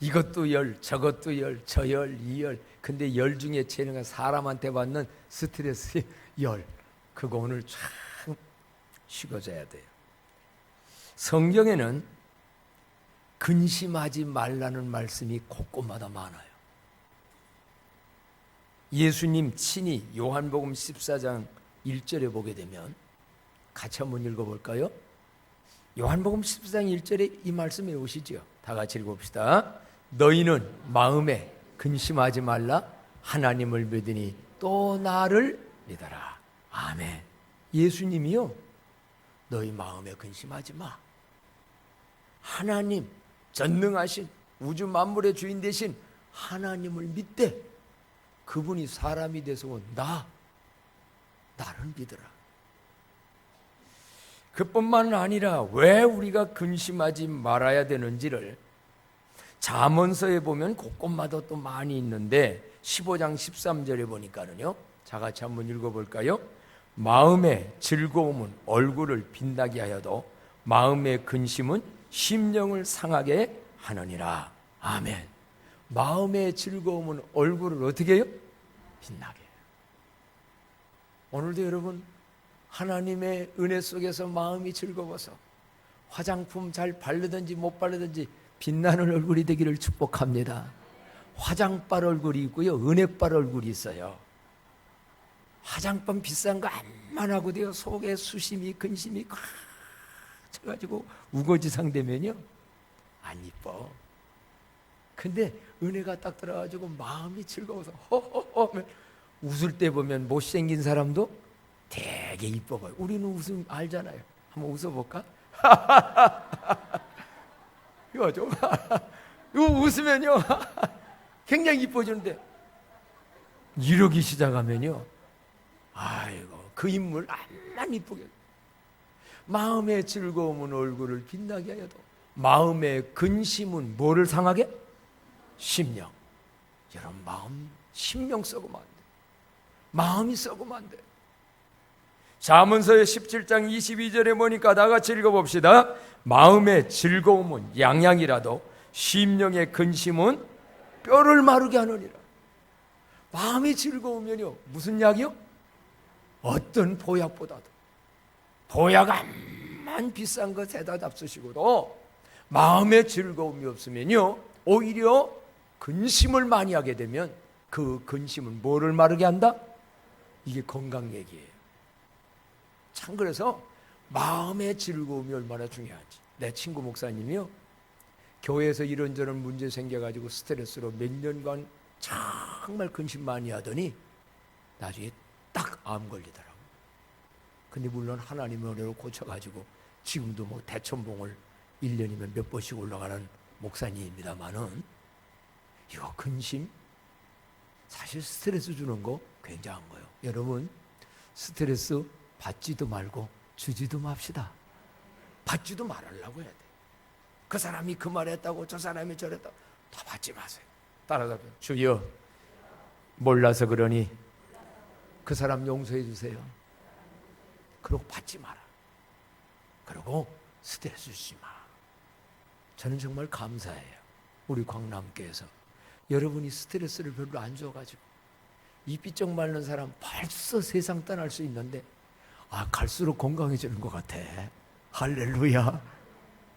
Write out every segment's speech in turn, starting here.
이것도 열, 저것도 열, 저 열, 이 열. 근데 열 중에 제일 사람한테 받는 스트레스의 열. 그거 오늘 참 식어져야 돼요. 성경에는 근심하지 말라는 말씀이 곳곳마다 많아요. 예수님 친히 요한복음 14장 1절에 보게 되면 같이 한번 읽어볼까요? 요한복음 14장 1절에 이 말씀 외우시죠? 다 같이 읽어봅시다. 너희는 마음에 근심하지 말라. 하나님을 믿으니 또 나를 믿어라. 아멘. 예수님이요, 너희 마음에 근심하지 마. 하나님, 전능하신 우주 만물의 주인 되신 하나님을 믿되 그분이 사람이 돼서 온 나를 믿어라. 그뿐만 아니라 왜 우리가 근심하지 말아야 되는지를 잠언서에 보면 곳곳마다 또 많이 있는데 15장 13절에 보니까는요, 자 같이 한번 읽어볼까요? 마음의 즐거움은 얼굴을 빛나게 하여도 마음의 근심은 심령을 상하게 하느니라. 아멘. 마음의 즐거움은 얼굴을 어떻게 해요? 빛나게 해요. 오늘도 여러분 하나님의 은혜 속에서 마음이 즐거워서 화장품 잘 바르든지 못 바르든지 빛나는 얼굴이 되기를 축복합니다. 화장빨 얼굴이 있고요, 은혜빨 얼굴이 있어요. 화장품 비싼 거 암만 하고 돼요. 속에 수심이 근심이 꽉 차가지고 우거지상 되면요 안 이뻐. 근데 은혜가 딱 들어가지고 마음이 즐거워서 허허허 웃을 때 보면 못생긴 사람도 되게 이뻐 보여. 우리는 웃음 알잖아요. 한번 웃어볼까? 이거 좀 이거 웃으면요 굉장히 이뻐지는데 이러기 시작하면요, 아이고 그 인물 암만 이쁘게. 마음의 즐거움은 얼굴을 빛나게 하여도 마음의 근심은 뭐를 상하게? 심령. 여러분 마음, 심령 썩으면 안 돼. 마음이 썩으면 안 돼. 잠언서의 17장 22절에 보니까 다 같이 읽어봅시다. 마음의 즐거움은 양약이라도 심령의 근심은 뼈를 마르게 하느니라. 마음이 즐거우면요 무슨 약이요? 어떤 보약보다도, 보약 암만 비싼 거 세다 잡수시고도 마음의 즐거움이 없으면요 오히려 근심을 많이 하게 되면 그 근심은 뭐를 마르게 한다? 이게 건강 얘기예요. 참 그래서 마음의 즐거움이 얼마나 중요한지. 내 친구 목사님이요 교회에서 이런저런 문제 생겨가지고 스트레스로 몇 년간 정말 근심 많이 하더니 나중에 딱 암 걸리더라고요. 근데 물론 하나님의 은혜로 고쳐가지고 지금도 뭐 대천봉을 1년이면 몇 번씩 올라가는 목사님입니다만은 이거 근심 사실 스트레스 주는 거 굉장한 거예요. 여러분 스트레스 받지도 말고 주지도 맙시다. 받지도 말으려고 해야 돼. 그 사람이 그 말했다고 저 사람이 저랬다고 다 받지 마세요. 따라가요. 주여 몰라서 그러니 그 사람 용서해 주세요. 그러고 받지 마라. 그러고 스트레스 주지 마. 저는 정말 감사해요. 우리 광남교에서 여러분이 스트레스를 별로 안 줘가지고 이 삐쩍 마른 사람 벌써 세상 떠날 수 있는데 갈수록 건강해지는 것 같아. 할렐루야.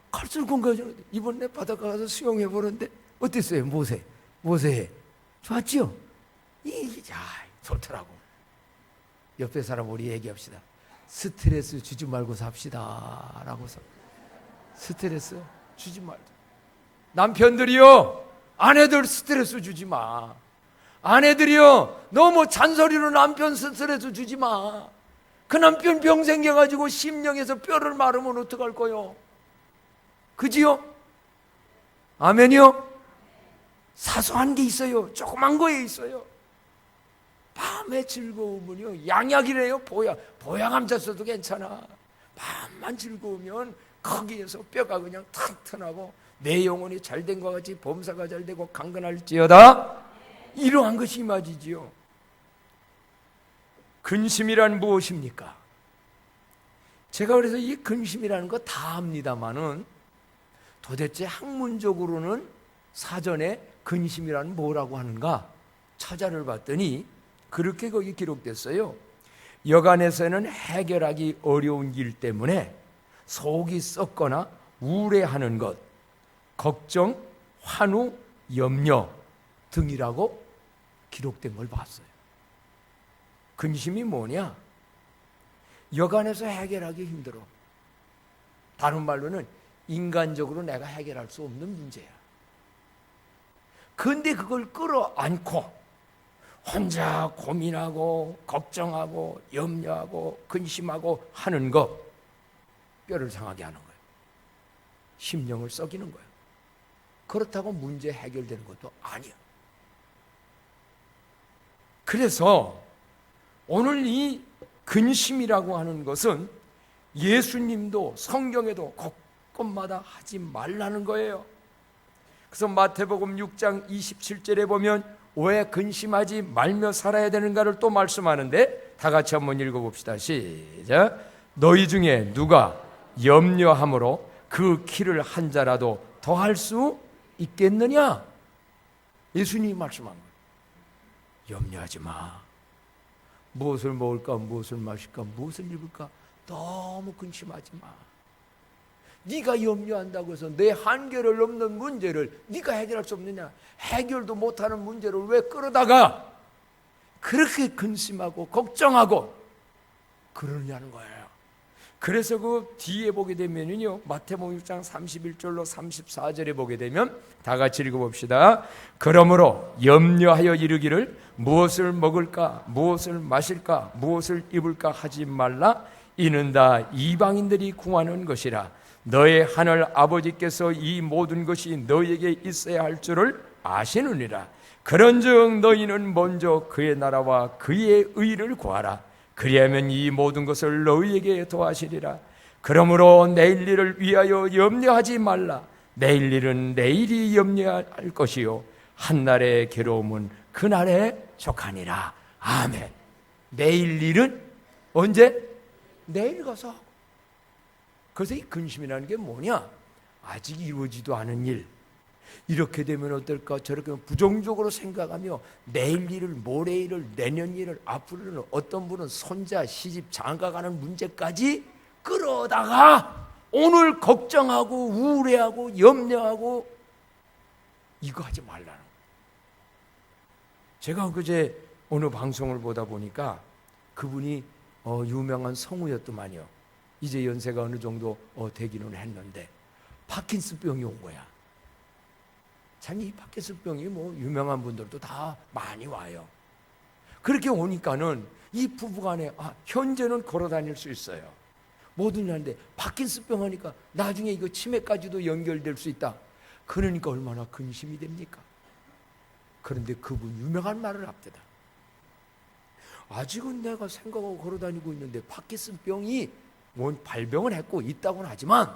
갈수록 건강해지는데 이번에 바닷가 가서 수영해 보는데 어땠어요? 모세 좋았지요? 좋더라고. 옆에 사람 우리 얘기합시다. 스트레스 주지 말고 삽시다 라고서. 스트레스 주지 말자. 남편들이요 아내들 스트레스 주지 마. 아내들이요 너무 잔소리로 남편 스트레스 주지 마. 그 남편 병 생겨가지고 심령에서 뼈를 마르면 어떡할 거요? 그지요? 아멘이요? 사소한 게 있어요. 조그만 거에 있어요. 마음의 즐거움은요 양약이래요. 보약 암자 써도 괜찮아. 마음만 즐거우면 거기에서 뼈가 그냥 탁 터나고 내 영혼이 잘된 것 같이 범사가 잘되고 강건할지어다. 이러한 것이 임하지지요. 근심이란 무엇입니까? 제가 그래서 이 근심이라는 거 다 압니다마는 도대체 학문적으로는 사전에 근심이란 뭐라고 하는가 찾아를 봤더니 그렇게 거기 기록됐어요. 여간에서는 해결하기 어려운 일 때문에 속이 썩거나 우울해하는 것, 걱정, 환우, 염려 등이라고 기록된 걸 봤어요. 근심이 뭐냐? 여간에서 해결하기 힘들어. 다른 말로는 인간적으로 내가 해결할 수 없는 문제야. 그런데 그걸 끌어안고 혼자 고민하고 걱정하고 염려하고 근심하고 하는 것, 뼈를 상하게 하는 거예요. 심령을 썩이는 거예요. 그렇다고 문제 해결되는 것도 아니에요. 그래서 오늘 이 근심이라고 하는 것은 예수님도 성경에도 곳곳마다 하지 말라는 거예요. 그래서 마태복음 6장 27절에 보면 왜 근심하지 말며 살아야 되는가를 또 말씀하는데 다 같이 한번 읽어봅시다. 시작. 너희 중에 누가 염려함으로 그 키를 한 자라도 더할 수 있겠느냐? 예수님이 말씀한 거예요. 염려하지 마. 무엇을 먹을까, 무엇을 마실까, 무엇을 입을까 너무 근심하지 마. 네가 염려한다고 해서 내 한계를 넘는 문제를 네가 해결할 수 없느냐? 해결도 못하는 문제를 왜 끌어다가 그렇게 근심하고 걱정하고 그러느냐는 거예요. 그래서 그 뒤에 보게 되면요, 마태복음 6장 31절로 34절에 보게 되면 다 같이 읽어봅시다. 그러므로 염려하여 이르기를 무엇을 먹을까, 무엇을 마실까, 무엇을 입을까 하지 말라. 이는 다 이방인들이 구하는 것이라. 너의 하늘 아버지께서 이 모든 것이 너에게 있어야 할 줄을 아시느니라. 그런즉 너희는 먼저 그의 나라와 그의 의를 구하라. 그리하면 이 모든 것을 너희에게 더하시리라. 그러므로 내일 일을 위하여 염려하지 말라. 내일 일은 내일이 염려할 것이요 한날의 괴로움은 그날에 족하니라. 아멘. 내일 일은 언제? 내일 가서 하고. 그래서 이 근심이라는 게 뭐냐? 아직 이루어지도 않은 일, 이렇게 되면 어떨까, 저렇게 부정적으로 생각하며 내일 일을, 모레 일을, 내년 일을, 앞으로는 어떤 분은 손자, 시집, 장가가는 문제까지 끌어다가 오늘 걱정하고 우울해하고 염려하고 이거 하지 말라는 거예요. 제가 그제 어느 방송을 보다 보니까 그분이 유명한 성우였더만요. 이제 연세가 어느 정도 되기는 했는데 파킨슨병이 온 거야. 참 이 파킨슨병이 뭐 유명한 분들도 다 많이 와요. 그렇게 오니까는 이 부부간에 현재는 걸어 다닐 수 있어요. 뭐든 하는데 파킨슨병 하니까 나중에 이거 치매까지도 연결될 수 있다. 그러니까 얼마나 근심이 됩니까? 그런데 그분 유명한 말을 합니다. 아직은 내가 생각하고 걸어 다니고 있는데 파킨슨병이 뭔 발병을 했고 있다고는 하지만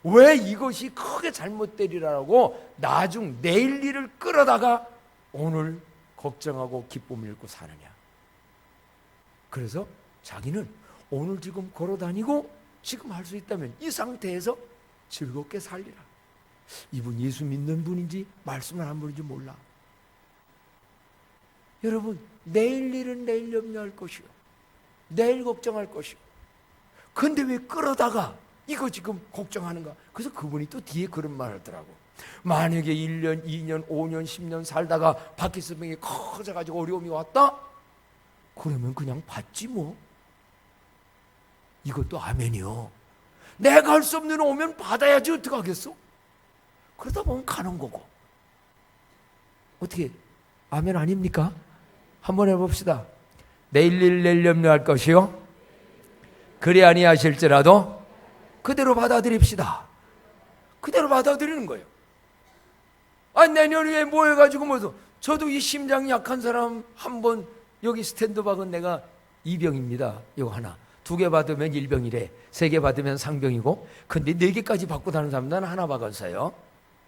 왜 이것이 크게 잘못되리라고 나중 내일 일을 끌어다가 오늘 걱정하고 기쁨을 잃고 사느냐. 그래서 자기는 오늘 지금 걸어 다니고 지금 할 수 있다면 이 상태에서 즐겁게 살리라. 이분 예수 믿는 분인지 말씀을 한 분인지 몰라. 여러분, 내일 일은 내일 염려할 것이요 내일 걱정할 것이요. 근데 왜 끌어다가 이거 지금 걱정하는가? 그래서 그분이 또 뒤에 그런 말을 하더라고. 만약에 1년, 2년, 5년, 10년 살다가 파킨슨병이 커져가지고 어려움이 왔다? 그러면 그냥 받지 뭐. 이것도 아멘이요. 내가 할 수 없는 오면 받아야지 어떡하겠어? 그러다 보면 가는 거고. 어떻게 아멘 아닙니까? 한번 해봅시다. 내일 일 내일 염려할 것이요 그리 아니하실지라도 그대로 받아들입시다. 그대로 받아들이는 거예요. 내년 후에 모여가지고 뭐서 저도 이 심장이 약한 사람 한번 여기 스탠드박은 내가 2병입니다. 이거 하나. 2개 받으면 1병이래. 3개 받으면 상병이고. 근데 4개까지 받고 다는 사람 나는 하나 받았어요.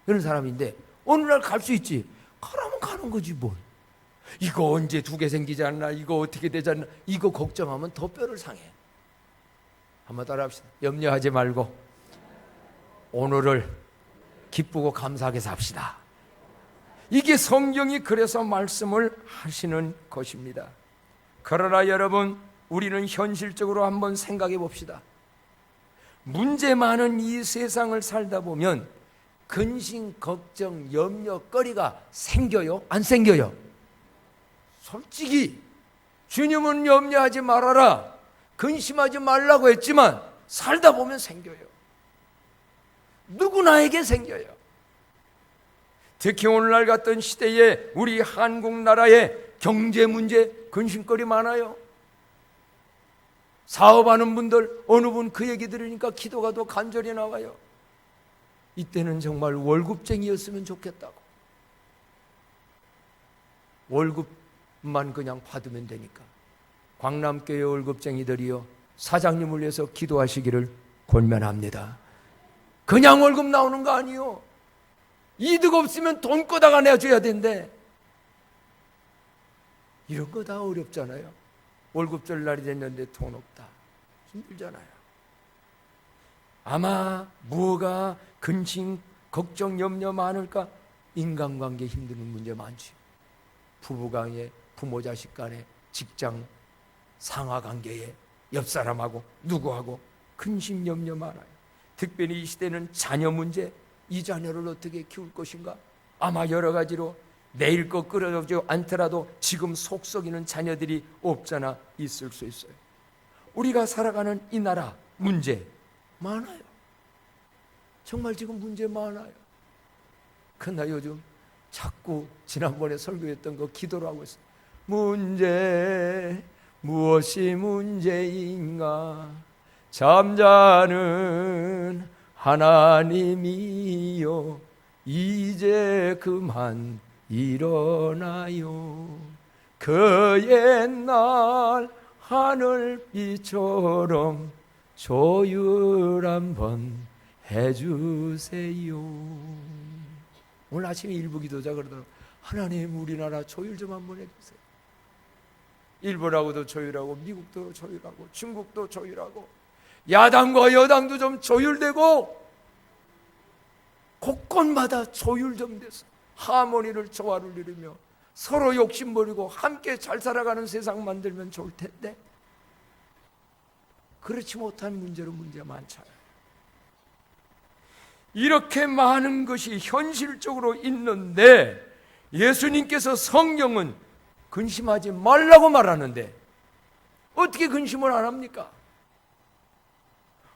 그런 사람인데 어느 날 갈 수 있지. 가라면 가는 거지 뭘. 이거 언제 2개 생기지 않나, 이거 어떻게 되지 않나, 이거 걱정하면 더 뼈를 상해. 한번 따라합시다. 염려하지 말고 오늘을 기쁘고 감사하게 삽시다. 이게 성경이 그래서 말씀을 하시는 것입니다. 그러나 여러분, 우리는 현실적으로 한번 생각해 봅시다. 문제 많은 이 세상을 살다 보면 근심, 걱정, 염려거리가 생겨요? 안 생겨요? 솔직히 주님은 염려하지 말아라, 근심하지 말라고 했지만 살다 보면 생겨요. 누구나에게 생겨요. 특히 오늘날 같은 시대에 우리 한국 나라의 경제 문제, 근심거리 많아요. 사업하는 분들 어느 분 그 얘기 들으니까 기도가 더 간절히 나와요. 이때는 정말 월급쟁이였으면 좋겠다고. 월급만 그냥 받으면 되니까. 광남교회 월급쟁이들이요, 사장님을 위해서 기도하시기를 권면합니다. 그냥 월급 나오는 거 아니요. 이득 없으면 돈 꺼다가 내줘야 된대. 이런 거 다 어렵잖아요. 월급절 날이 됐는데 돈 없다. 힘들잖아요. 아마 뭐가 근심, 걱정, 염려 많을까? 인간관계 힘드는 문제 많지. 부부간에, 부모 자식 간에, 직장 상하관계에, 옆사람하고 누구하고 근심, 염려 많아요. 특별히 이 시대는 자녀 문제, 이 자녀를 어떻게 키울 것인가? 아마 여러 가지로 내일 것 끌어오지 않더라도 지금 속 썩이는 자녀들이 없잖아 있을 수 있어요. 우리가 살아가는 이 나라 문제 많아요. 정말 지금 문제 많아요. 그러나 요즘 자꾸 지난번에 설교했던 거 기도를 하고 있어요. 문제, 무엇이 문제인가? 잠자는 하나님이여, 이제 그만 일어나요. 그 옛날 하늘비처럼 조율 한번 해주세요. 오늘 아침에 일부 기도자 그러더라고요. 하나님, 우리나라 조율 좀 한번 해주세요. 일본하고도 조율하고, 미국도 조율하고, 중국도 조율하고, 야당과 여당도 좀 조율되고, 곳곳마다 조율 좀 돼서 하모니를, 조화를 이루며 서로 욕심버리고 함께 잘 살아가는 세상 만들면 좋을 텐데, 그렇지 못한 문제로 문제 많잖아요. 이렇게 많은 것이 현실적으로 있는데 예수님께서 성경은 근심하지 말라고 말하는데 어떻게 근심을 안 합니까?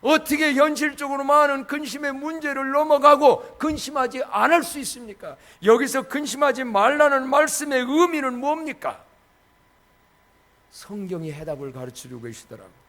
어떻게 현실적으로 많은 근심의 문제를 넘어가고 근심하지 않을 수 있습니까? 여기서 근심하지 말라는 말씀의 의미는 뭡니까? 성경이 해답을 가르쳐주고 계시더라고요.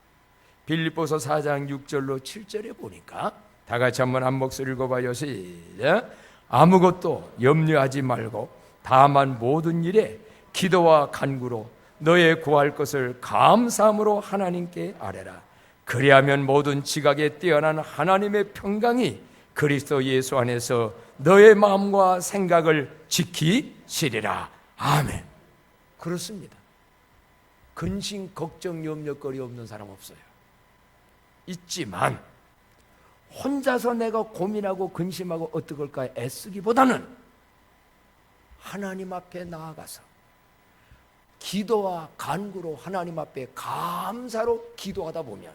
빌립보서 4장 6절로 7절에 보니까 다 같이 한번 한 목소리 읽어봐요. 시작. 아무것도 염려하지 말고 다만 모든 일에 기도와 간구로 너의 구할 것을 감사함으로 하나님께 아뢰라. 그리하면 모든 지각에 뛰어난 하나님의 평강이 그리스도 예수 안에서 너의 마음과 생각을 지키시리라. 아멘. 그렇습니다. 근심, 걱정, 염려거리 없는 사람 없어요. 있지만 혼자서 내가 고민하고 근심하고 어떡할까 애쓰기보다는 하나님 앞에 나아가서 기도와 간구로 하나님 앞에 감사로 기도하다 보면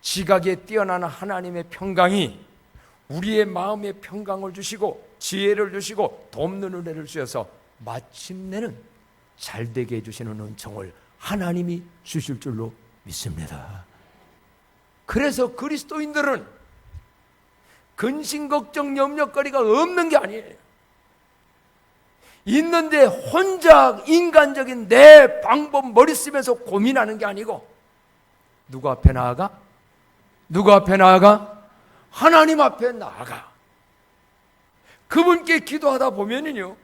지각에 뛰어난 하나님의 평강이 우리의 마음에 평강을 주시고 지혜를 주시고 돕는 은혜를 주셔서 마침내는 잘되게 해주시는 은총을 하나님이 주실 줄로 믿습니다. 그래서 그리스도인들은 근심, 걱정, 염려거리가 없는 게 아니에요. 있는데 혼자 인간적인 내 방법 머리 쓰면서 고민하는 게 아니고 누구 앞에 나아가? 누구 앞에 나아가? 하나님 앞에 나아가. 그분께 기도하다 보면은요,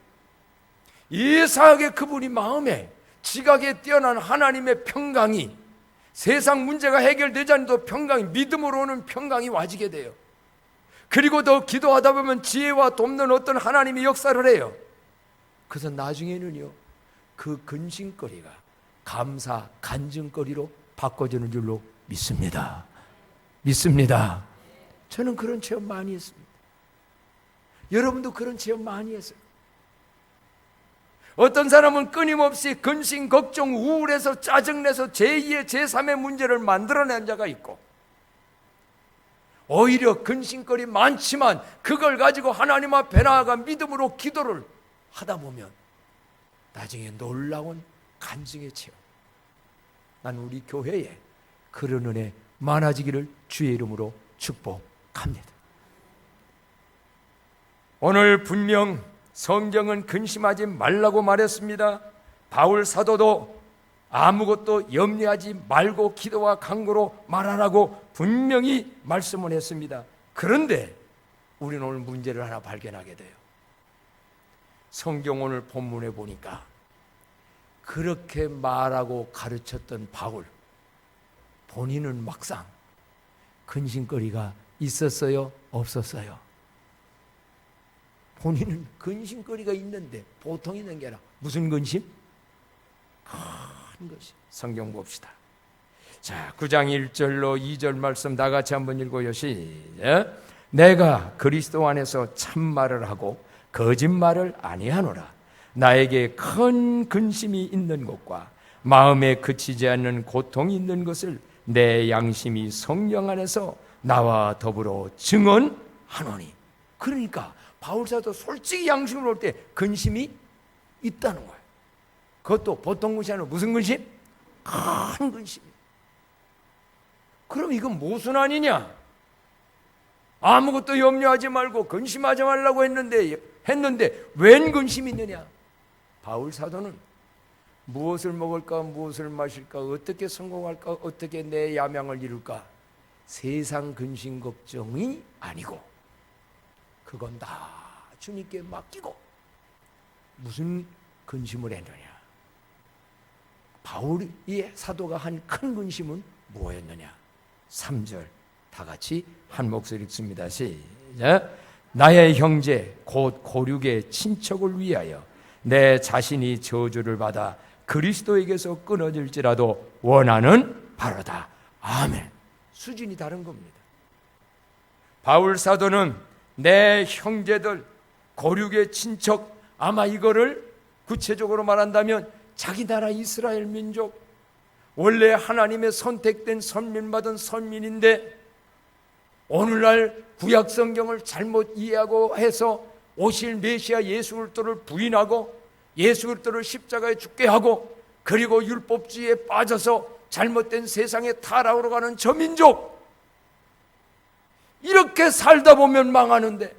예사하게 그분이 마음에 지각에 뛰어난 하나님의 평강이 세상 문제가 해결되지 않아도 평강이, 믿음으로 오는 평강이 와지게 돼요. 그리고 더 기도하다 보면 지혜와 돕는 어떤 하나님이 역사를 해요. 그래서 나중에는요, 그 근심거리가 감사, 간증거리로 바꿔지는 줄로 믿습니다. 믿습니다. 저는 그런 체험 많이 했습니다. 여러분도 그런 체험 많이 했어요. 어떤 사람은 끊임없이 근심, 걱정, 우울해서 짜증내서 제2의 제3의 문제를 만들어낸 자가 있고, 오히려 근심거리 많지만 그걸 가지고 하나님 앞에 나아가 믿음으로 기도를 하다 보면 나중에 놀라운 간증의 체험. 난 우리 교회에 그런 은혜 많아지기를 주의 이름으로 축복합니다. 오늘 분명 성경은 근심하지 말라고 말했습니다. 바울 사도도 아무것도 염려하지 말고 기도와 간구로 말하라고 분명히 말씀을 했습니다. 그런데 우리는 오늘 문제를 하나 발견하게 돼요. 성경 오늘 본문에 보니까 그렇게 말하고 가르쳤던 바울, 본인은 막상 근심거리가 있었어요? 없었어요? 본인은 근심거리가 있는데 보통 있는 게 아니라 무슨 근심? 큰 것이. 성경 봅시다. 자, 9장 1절로 2절 말씀 다 같이 한번 읽어요. 시작. 내가 그리스도 안에서 참말을 하고 거짓말을 아니하노라. 나에게 큰 근심이 있는 것과 마음에 그치지 않는 고통이 있는 것을 내 양심이 성령 안에서 나와 더불어 증언하노니. 그러니까 바울사도 솔직히 양심으로 올 때 근심이 있다는 거예요. 그것도 보통 것이 아니라 무슨 근심? 큰 근심. 그럼 이건 무슨 아니냐? 아무것도 염려하지 말고 근심하지 말라고 했는데 웬 근심이 있느냐? 바울 사도는 무엇을 먹을까, 무엇을 마실까, 어떻게 성공할까, 어떻게 내 야망을 이룰까, 세상 근심 걱정이 아니고 그건 다 주님께 맡기고 무슨 근심을 했느냐? 바울이 사도가 한 큰 근심은 뭐였느냐? 3절 다 같이 한 목소리 읽습니다. 시작. 나의 형제 곧 고륙의 친척을 위하여 내 자신이 저주를 받아 그리스도에게서 끊어질지라도 원하는 바로다. 아멘. 수준이 다른 겁니다. 바울 사도는 내 형제들, 고륙의 친척, 아마 이거를 구체적으로 말한다면 자기 나라 이스라엘 민족, 원래 하나님의 선택된 선민받은 선민인데 오늘날 구약 성경을 잘못 이해하고 해서 오실 메시아 예수 그리스도를 부인하고 예수 그리스도를 십자가에 죽게 하고 그리고 율법주의에 빠져서 잘못된 세상에 타락으로 가는 저 민족, 이렇게 살다 보면 망하는데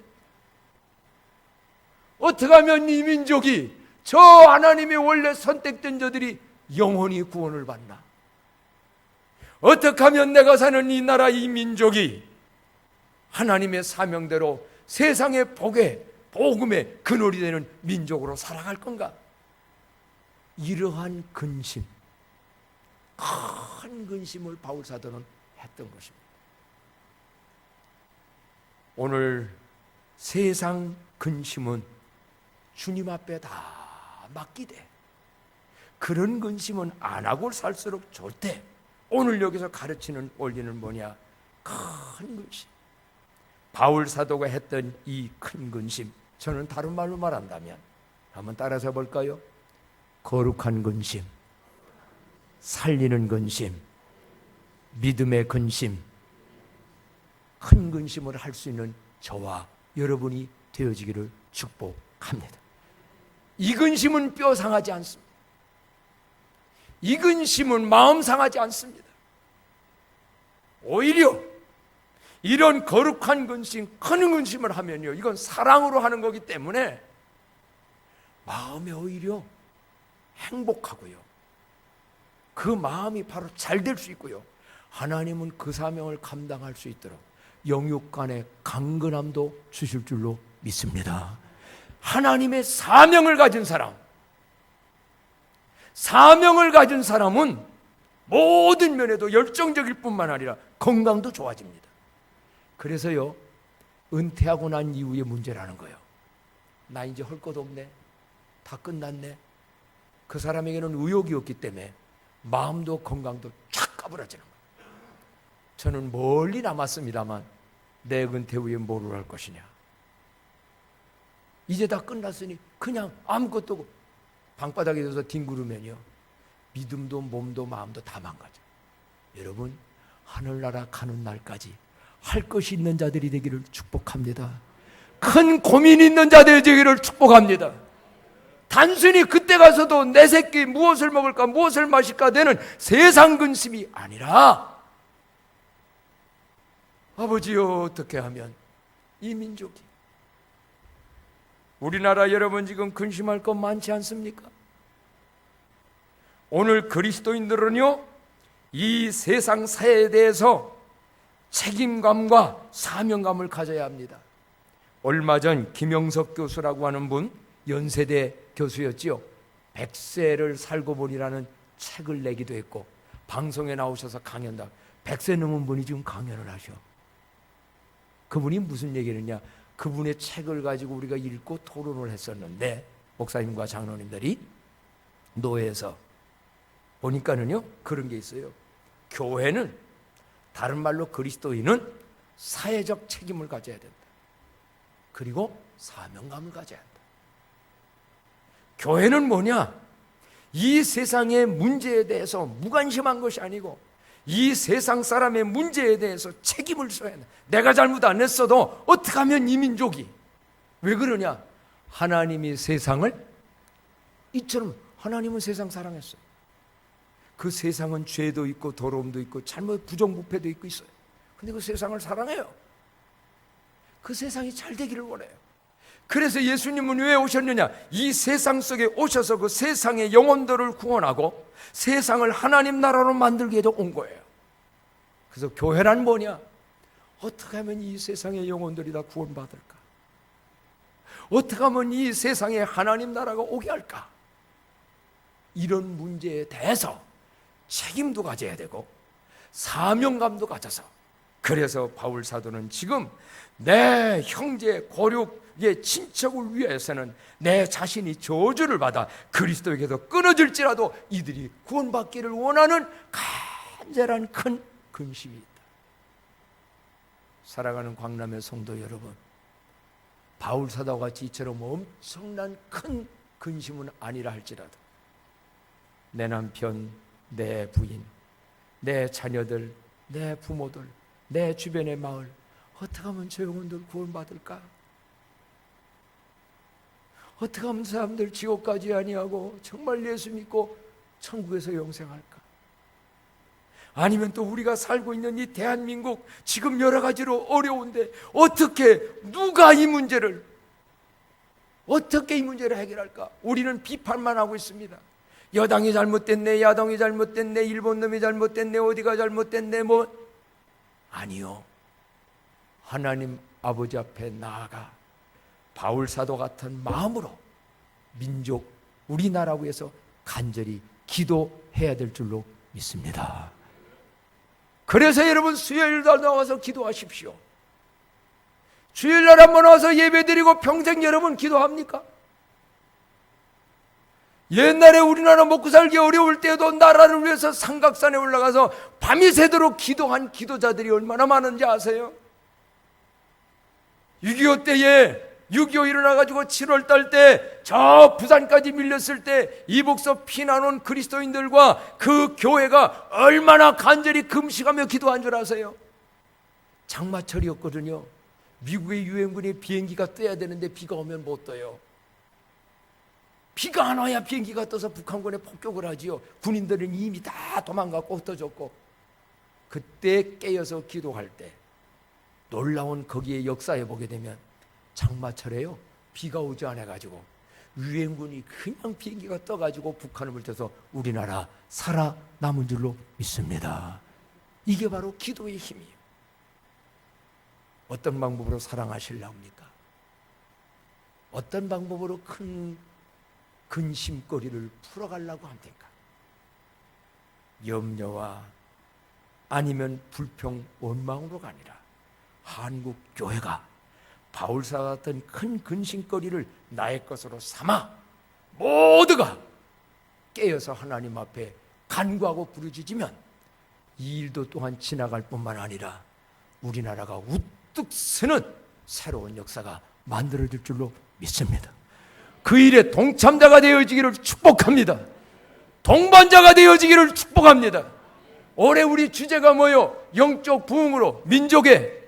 어떻게 하면 이 민족이, 저 하나님의 원래 선택된 저들이 영원히 구원을 받나? 어떻게 하면 내가 사는 이 나라 이 민족이 하나님의 사명대로 세상의 복음의 근원이 되는 민족으로 살아갈 건가? 이러한 근심, 큰 근심을 바울 사도는 했던 것입니다. 오늘 세상 근심은 주님 앞에 다 맡기되 그런 근심은 안 하고 살수록 좋대. 오늘 여기서 가르치는 원리는 뭐냐? 큰 근심. 바울 사도가 했던 이 큰 근심, 저는 다른 말로 말한다면 한번 따라서 볼까요? 거룩한 근심, 살리는 근심, 믿음의 근심, 큰 근심을 할 수 있는 저와 여러분이 되어지기를 축복합니다. 이 근심은 뼈 상하지 않습니다. 이 근심은 마음 상하지 않습니다. 오히려 이런 거룩한 근심, 큰 근심을 하면요, 이건 사랑으로 하는 거기 때문에 마음에 오히려 행복하고요, 그 마음이 바로 잘 될 수 있고요, 하나님은 그 사명을 감당할 수 있도록 영육 간의 강건함도 주실 줄로 믿습니다. 하나님의 사명을 가진 사람은 모든 면에도 열정적일 뿐만 아니라 건강도 좋아집니다. 그래서요, 은퇴하고 난 이후의 문제라는 거예요. 나 이제 할 것 없네, 다 끝났네. 그 사람에게는 의욕이 없기 때문에 마음도 건강도 쫙 까부러지는 거예요. 저는 멀리 남았습니다만 내 은퇴 후에 뭐를 할 것이냐. 이제 다 끝났으니 그냥 아무것도 방바닥에 서서 뒹구르면요, 믿음도 몸도 마음도 다 망가져. 여러분, 하늘나라 가는 날까지 할 것이 있는 자들이 되기를 축복합니다. 큰 고민이 있는 자들이 되기를 축복합니다. 단순히 그때 가서도 내 새끼 무엇을 먹을까 무엇을 마실까 되는 세상 근심이 아니라, 아버지요, 어떻게 하면 이 민족이, 우리나라 여러분 지금 근심할 것 많지 않습니까? 오늘 그리스도인들은요, 이 세상 사회에 대해서 책임감과 사명감을 가져야 합니다. 얼마 전 김영석 교수라고 하는 분, 연세대 교수였지요. 100세를 살고 보니라는 책을 내기도 했고 방송에 나오셔서 강연다. 100세 넘은 분이 지금 강연을 하셔. 그분이 무슨 얘기를 했냐, 그분의 책을 가지고 우리가 읽고 토론을 했었는데, 목사님과 장로님들이 노회에서 보니까는요, 그런 게 있어요. 교회는, 다른 말로 그리스도인은 사회적 책임을 가져야 된다. 그리고 사명감을 가져야 한다. 교회는 뭐냐? 이 세상의 문제에 대해서 무관심한 것이 아니고 이 세상 사람의 문제에 대해서 책임을 져야 한다. 내가 잘못 안 했어도 어떻게 하면 이 민족이, 왜 그러냐? 하나님이 세상을, 이처럼 하나님은 세상 사랑했어요. 그 세상은 죄도 있고 더러움도 있고 잘못 부정부패도 있고 있어요. 근데 그 세상을 사랑해요. 그 세상이 잘 되기를 원해요. 그래서 예수님은 왜 오셨느냐? 이 세상 속에 오셔서 그 세상의 영혼들을 구원하고 세상을 하나님 나라로 만들기 위해서 온 거예요. 그래서 교회란 뭐냐? 어떻게 하면 이 세상의 영혼들이 다 구원받을까? 어떻게 하면 이 세상에 하나님 나라가 오게 할까? 이런 문제에 대해서 책임도 가져야 되고 사명감도 가져서, 그래서 바울 사도는 지금 내 형제 고륙의 친척을 위해서는 내 자신이 저주를 받아 그리스도에게서 끊어질지라도 이들이 구원받기를 원하는 간절한 큰 근심이 있다. 사랑하는 광남의 성도 여러분, 바울 사도와 같이 이처럼 엄청난 큰 근심은 아니라 할지라도 내 남편, 내 부인, 내 자녀들, 내 부모들, 내 주변의 마을, 어떻게 하면 저 영혼들 구원받을까? 어떻게 하면 사람들 지옥 가지 아니하고 정말 예수 믿고 천국에서 영생할까? 아니면 또 우리가 살고 있는 이 대한민국 지금 여러 가지로 어려운데 어떻게, 누가 이 문제를, 어떻게 이 문제를 해결할까? 우리는 비판만 하고 있습니다. 여당이 잘못됐네, 야당이 잘못됐네, 일본 놈이 잘못됐네, 어디가 잘못됐네, 뭐. 아니요, 하나님 아버지 앞에 나아가 바울 사도 같은 마음으로 민족, 우리나라를 위해서 간절히 기도해야 될 줄로 믿습니다. 그래서 여러분, 수요일날 나와서 기도하십시오. 주일날 한번 와서 예배드리고 평생 여러분 기도합니까? 옛날에 우리나라 먹고 살기 어려울 때도 나라를 위해서 삼각산에 올라가서 밤이 새도록 기도한 기도자들이 얼마나 많은지 아세요? 6.25 때에 6.25 일어나가지고 7월달 때 저 부산까지 밀렸을 때 이북서 피난 온 그리스도인들과 그 교회가 얼마나 간절히 금식하며 기도한 줄 아세요? 장마철이었거든요. 미국의 유엔군이 비행기가 떠야 되는데 비가 오면 못 떠요. 비가 안 와야 비행기가 떠서 북한군에 폭격을 하지요. 군인들은 이미 다 도망가고 흩어졌고, 그때 깨어서 기도할 때 놀라운 거기에 역사에 보게 되면 장마철에요, 비가 오지 않아가지고 유엔군이 그냥 비행기가 떠가지고 북한을 물때서 우리나라 살아남은 줄로 믿습니다. 이게 바로 기도의 힘이에요. 어떤 방법으로 사랑하시려고 합니까? 어떤 방법으로 큰 근심거리를 풀어가려고 합니까? 염려와 아니면 불평, 원망으로가 아니라 한국 교회가 바울사 같은 큰 근심거리를 나의 것으로 삼아 모두가 깨어서 하나님 앞에 간구하고 부르짖으면 이 일도 또한 지나갈 뿐만 아니라 우리나라가 우뚝 서는 새로운 역사가 만들어질 줄로 믿습니다. 그 일에 동참자가 되어지기를 축복합니다. 동반자가 되어지기를 축복합니다. 올해 우리 주제가 뭐요? 영적 부흥으로 민족의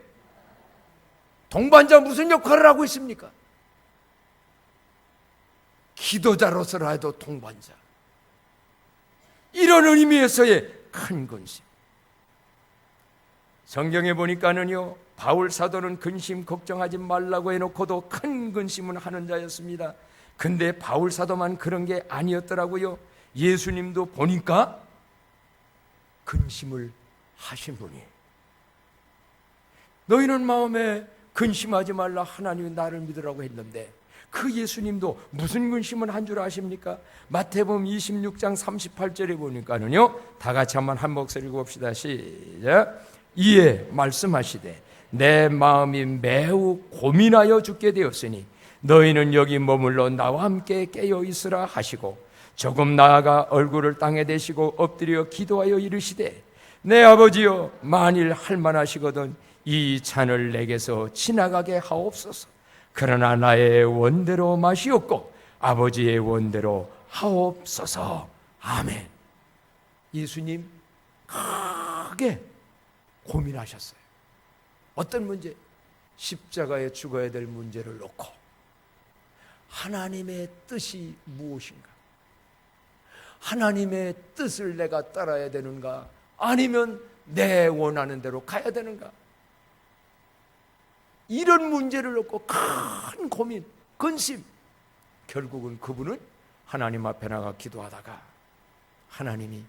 동반자 무슨 역할을 하고 있습니까? 기도자로서라도 동반자. 이런 의미에서의 큰 근심. 성경에 보니까는요, 바울 사도는 근심 걱정하지 말라고 해놓고도 큰 근심은 하는 자였습니다. 근데 바울 사도만 그런 게 아니었더라고요. 예수님도 보니까 근심을 하신 분이. 너희는 마음에 근심하지 말라, 하나님이 나를 믿으라고 했는데, 그 예수님도 무슨 근심을 한 줄 아십니까? 마태복음 26장 38절에 보니까는요, 다 같이 한번 한 목소리 읽어봅시다. 시작. 이에 말씀하시되 내 마음이 매우 고민하여 죽게 되었으니 너희는 여기 머물러 나와 함께 깨어 있으라 하시고, 조금 나아가 얼굴을 땅에 대시고 엎드려 기도하여 이르시되 내 아버지여, 만일 할만하시거든 이 잔을 내게서 지나가게 하옵소서. 그러나 나의 원대로 마시옵고 아버지의 원대로 하옵소서. 아멘. 예수님 크게 고민하셨어요. 어떤 문제? 십자가에 죽어야 될 문제를 놓고 하나님의 뜻이 무엇인가? 하나님의 뜻을 내가 따라야 되는가? 아니면 내 원하는 대로 가야 되는가? 이런 문제를 놓고 큰 고민, 근심. 결국은 그분은 하나님 앞에 나가 기도하다가 하나님이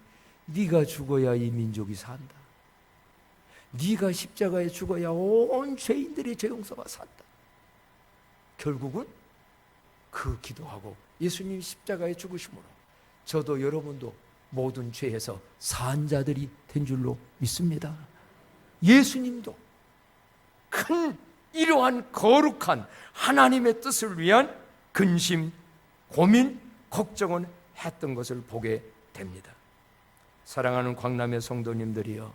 네가 죽어야 이 민족이 산다. 네가 십자가에 죽어야 온 죄인들의 죄 용서가 산다. 결국은 그 기도하고 예수님 십자가에 죽으심으로 저도 여러분도 모든 죄에서 산 자들이 된 줄로 믿습니다. 예수님도 큰 이러한 거룩한 하나님의 뜻을 위한 근심, 고민, 걱정은 했던 것을 보게 됩니다. 사랑하는 광남의 성도님들이여,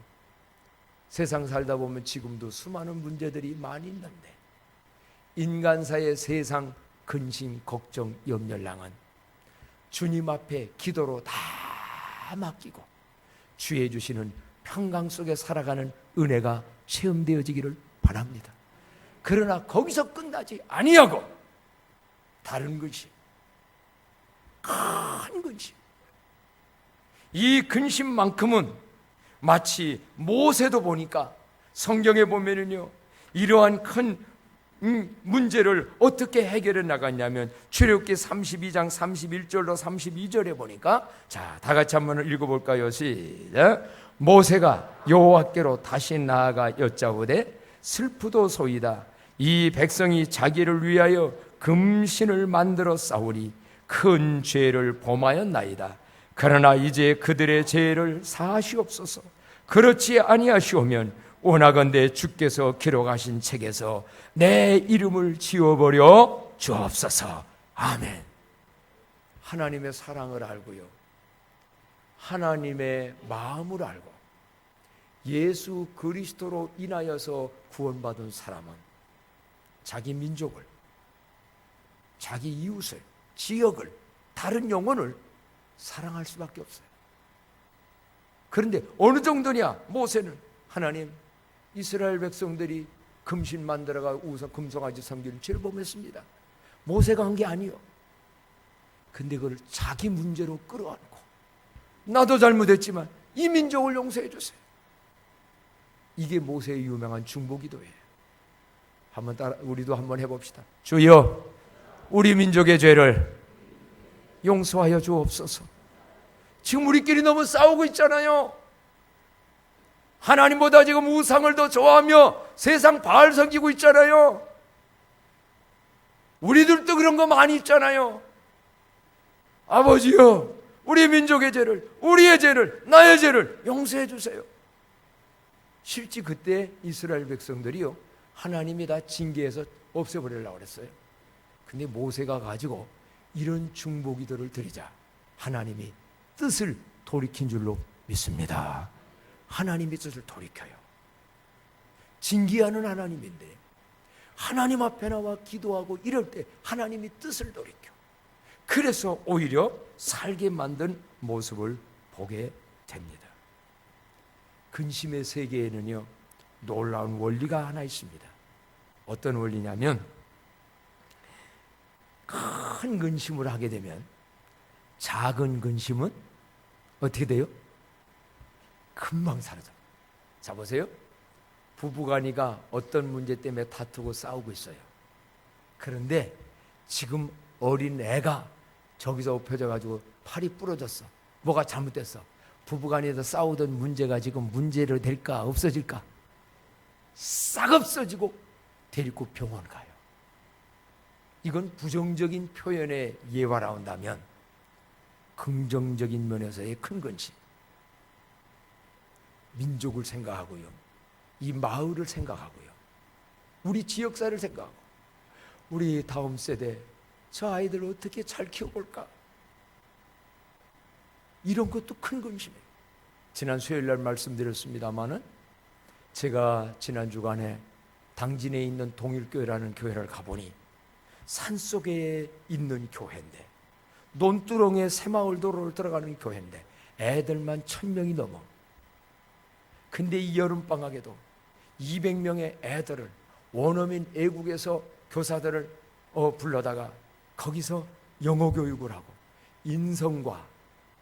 세상 살다 보면 지금도 수많은 문제들이 많이 있는데 인간사의 세상 근심, 걱정, 염려랑은 주님 앞에 기도로 다 맡기고 주의 주시는 평강 속에 살아가는 은혜가 체험되어지기를 바랍니다. 그러나 거기서 끝나지 아니하고 다른 근심, 큰 근심, 이 근심만큼은 마치 모세도 보니까 성경에 보면은요, 이러한 큰 문제를 어떻게 해결해 나갔냐면 출애굽기 32장 31절로 32절에 보니까, 자, 다 같이 한번 읽어볼까요? 시작. 모세가 여호와께로 다시 나아가 여짜오되 슬프도소이다. 이 백성이 자기를 위하여 금신을 만들어 싸우니 큰 죄를 범하였나이다. 그러나 이제 그들의 죄를 사하시옵소서. 그렇지 아니하시오면 원하건대 주께서 기록하신 책에서 내 이름을 지워버려 주옵소서. 아멘. 하나님의 사랑을 알고요, 하나님의 마음을 알고 예수 그리스도로 인하여서 구원받은 사람은 자기 민족을, 자기 이웃을, 지역을, 다른 영혼을 사랑할 수밖에 없어요. 그런데 어느 정도냐? 모세는 하나님, 이스라엘 백성들이 금신 만들어가 우상 금송아지 섬기는 죄를 범했습니다. 모세가 한 게 아니요. 근데 그걸 자기 문제로 끌어안고 나도 잘못했지만 이 민족을 용서해 주세요. 이게 모세의 유명한 중보기도예요. 한번 따라 우리도 한번 해봅시다. 주여, 우리 민족의 죄를 용서하여 주옵소서. 지금 우리끼리 너무 싸우고 있잖아요. 하나님보다 지금 우상을 더 좋아하며 세상 바알 섬기고 있잖아요. 우리들도 그런 거 많이 있잖아요. 아버지여, 우리 민족의 죄를, 우리의 죄를, 나의 죄를 용서해 주세요. 실제 그때 이스라엘 백성들이요, 하나님이 다 징계해서 없애버리려고 그랬어요. 근데 모세가 가지고 이런 중보기도를 드리자 하나님이 뜻을 돌이킨 줄로 믿습니다. 하나님이 뜻을 돌이켜요. 징계하는 하나님인데 하나님 앞에 나와 기도하고 이럴 때 하나님이 뜻을 돌이켜. 그래서 오히려 살게 만든 모습을 보게 됩니다. 근심의 세계에는요, 놀라운 원리가 하나 있습니다. 어떤 원리냐면, 큰 근심을 하게 되면 작은 근심은 어떻게 돼요? 금방 사라져. 자, 보세요. 부부간이가 어떤 문제 때문에 다투고 싸우고 있어요. 그런데 지금 어린 애가 저기서 엎혀져가지고 팔이 부러졌어. 뭐가 잘못됐어? 부부간에서 싸우던 문제가 지금 문제로 될까 없어질까? 싹 없어지고 데리고 병원 가요. 이건 부정적인 표현의 예화라 한다면 긍정적인 면에서의 큰 근심. 민족을 생각하고요, 이 마을을 생각하고요, 우리 지역사를 생각하고, 우리 다음 세대 저 아이들 어떻게 잘 키워볼까? 이런 것도 큰 근심이에요. 지난 수요일날 말씀드렸습니다마는 제가 지난 주간에 당진에 있는 동일교회라는 교회를 가보니 산속에 있는 교회인데, 논두렁에 새마을 도로를 들어가는 교회인데 애들만 1000명이 넘어. 근데 이 여름방학에도 200명의 애들을 원어민 애국에서 교사들을 불러다가 거기서 영어 교육을 하고 인성과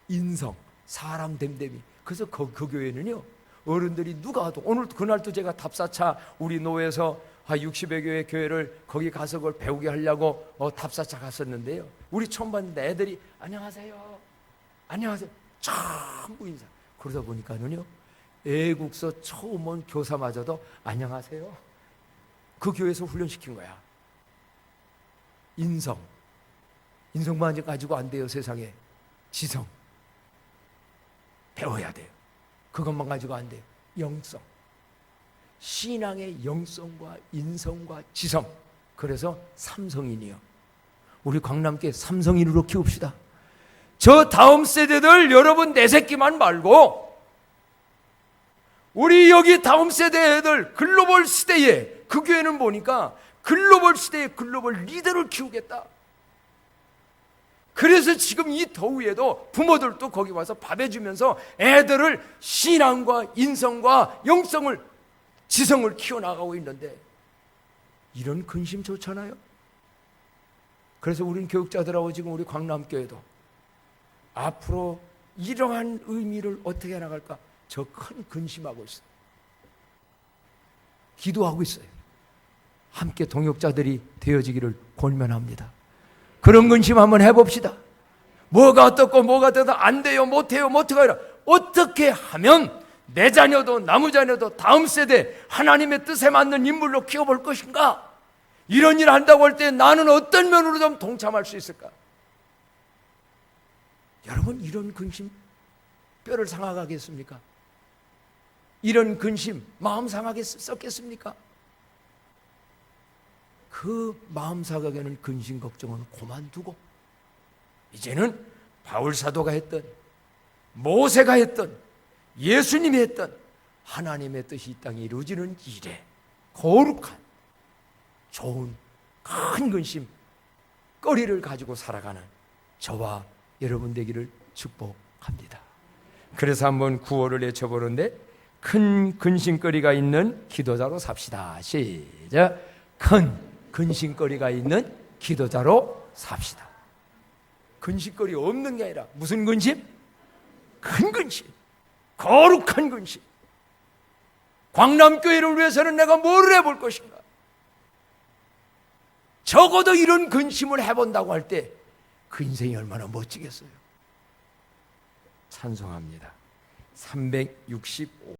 인성, 사람 됨됨이. 그래서 그 교회는요, 어른들이 누가 와도, 오늘 그날도 제가 답사차 우리 노회에서 60여 교회 교회를 거기 가서 그걸 배우게 하려고 답사차 갔었는데요, 우리 처음 봤는데 애들이 안녕하세요, 안녕하세요, 전부 인사. 그러다 보니까는요, 애국서 처음 온 교사마저도 안녕하세요. 그 교회에서 훈련시킨 거야. 인성만 가지고 안 돼요. 세상에 지성 배워야 돼요. 그것만 가지고 안 돼요. 영성, 신앙의 영성과 인성과 지성. 그래서 삼성인이요. 우리 광남교회 삼성인으로 키웁시다. 저 다음 세대들 여러분 내새끼만 말고 우리 여기 다음 세대 애들 글로벌 시대에, 그 교회는 보니까 글로벌 시대의 글로벌 리더를 키우겠다. 그래서 지금 이 더위에도 부모들도 거기 와서 밥 해주면서 애들을 신앙과 인성과 영성을, 지성을 키워나가고 있는데, 이런 근심 좋잖아요. 그래서 우린 교육자들하고 지금 우리 광남교회도 앞으로 이러한 의미를 어떻게 나갈까, 저 큰 근심하고 있어요. 기도하고 있어요. 함께 동역자들이 되어지기를 권면합니다. 그런 근심 한번 해봅시다. 뭐가 어떻고 뭐가 어떻고 안 돼요, 못해요, 못해가 아니라 어떻게 하면 내 자녀도 남의 자녀도 다음 세대 하나님의 뜻에 맞는 인물로 키워볼 것인가? 이런 일을 한다고 할 때 나는 어떤 면으로 좀 동참할 수 있을까? 여러분, 이런 근심 뼈를 상하겠습니까? 이런 근심 마음 상하게 썩겠습니까? 그 마음 상하게는 근심 걱정은 그만두고 이제는 바울 사도가 했던, 모세가 했던, 예수님이 했던 하나님의 뜻이 이 땅에 이루어지는 일에 거룩한 좋은 큰 근심 거리를 가지고 살아가는 저와 여러분 되기를 축복합니다. 그래서 한번 구호를 외쳐보는데, 큰 근심거리가 있는 기도자로 삽시다. 시작. 큰 근심거리가 있는 기도자로 삽시다. 근심거리 없는 게 아니라 무슨 근심? 큰 근심, 거룩한 근심. 광남교회를 위해서는 내가 뭘 해볼 것인가? 적어도 이런 근심을 해본다고 할 때 그 인생이 얼마나 멋지겠어요. 찬송합니다. 365